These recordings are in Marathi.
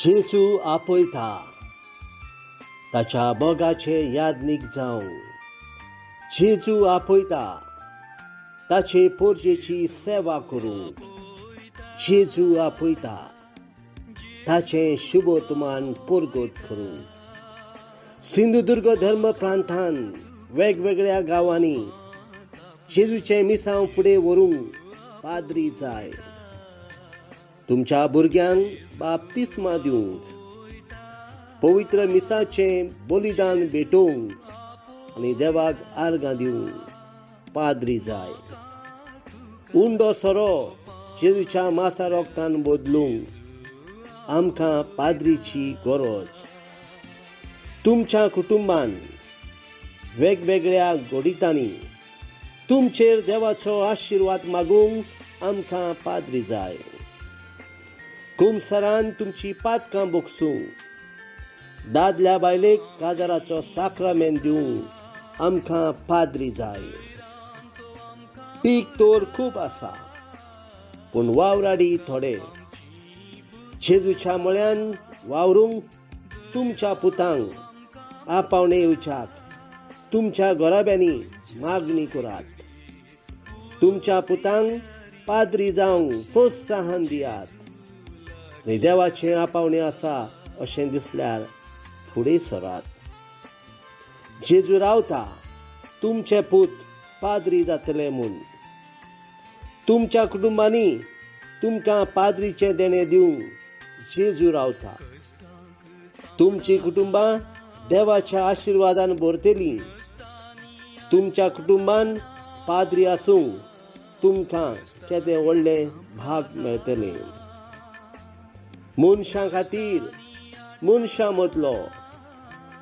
जेजू आपयता ताच्या मोगाचे यादनीक जावं. जेजू आपयता ताचे पोरजेची सेवा करूंक. जेजू आपयता ताचें शुभोतमान परगट करूंक. सिंधुदुर्ग धर्म प्रांतांत वेगवेगळ्या गांवांनी जेजूचें मिसांव फुडें व्हरूंक पाद्री जाय. तुमच्या भुरग्यांक बाप्तिस्मा दिवंक, पवित्र मिसाचें बलिदान भेटोवंक आनी देवाक आर्गां दिवंक पाद्री जाय. उंडो सोरो जेजूच्या मासा रोगतान बदलूंक आमकां पाद्रीची गरज. तुमच्या कुटुंबान वेगवेगळ्या घोडितांनी तुमचेर देवाचो आशिर्वाद मागूंक आमकां पाद्री जाय. कुमसरान तुमची पातकां बोगसूंक, दादल्या बायलेक काजाराचो साक्रामेंत दिवंक आमकां पाद्री जाय. पीक तोर खूब आसा पूण वावराडी थोडे. जेजूच्या मळ्यान वावरूंक तुमच्या पुतांक आपावणे येवच्याक तुमच्या घोराब्यांनी मागणी करात. तुमच्या पुतांक पाद्री जावंक प्रोत्साहन दियात. आनी देवाचें आपावणें आसा अशें दिसल्यार फुडें सरात. जेजू रावता तुमचे पूत पाद्री जातले म्हूण. तुमच्या कुटुंबांनी तुमकां पाद्रीचें देणें दिवंक जेजू रावता. तुमची कुटुंबां देवाच्या आशिर्वादान भरतलीं. तुमच्या कुटुंबान पाद्री आसूंक तुमकां केदें व्हडलें भाग मेळटलें. मनशां खातीर मनशां मदलो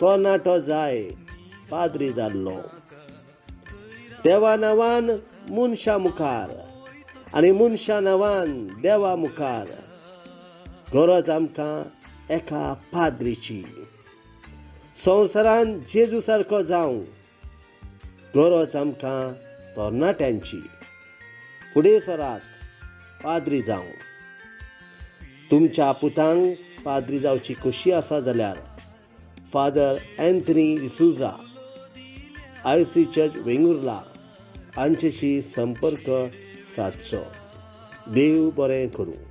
तरणाटो जाय पाद्री जाल्लो. देवा नांवान मनशां मुखार आनी मनशां नांवान देवा मुखार गरज आमकां एका पाद्रीची. संवसारान जेजू सारको जावंक गरज आमकां तरणाट्यांची. फुडें सरात पाद्री जावंक. तुमच्या पुतांक पाद्री जावची खोशी आसा जाल्यार father Anthony D'Souza, IC church Vengurla हांचेशी संपर्क सादचो. देव बरें करूं.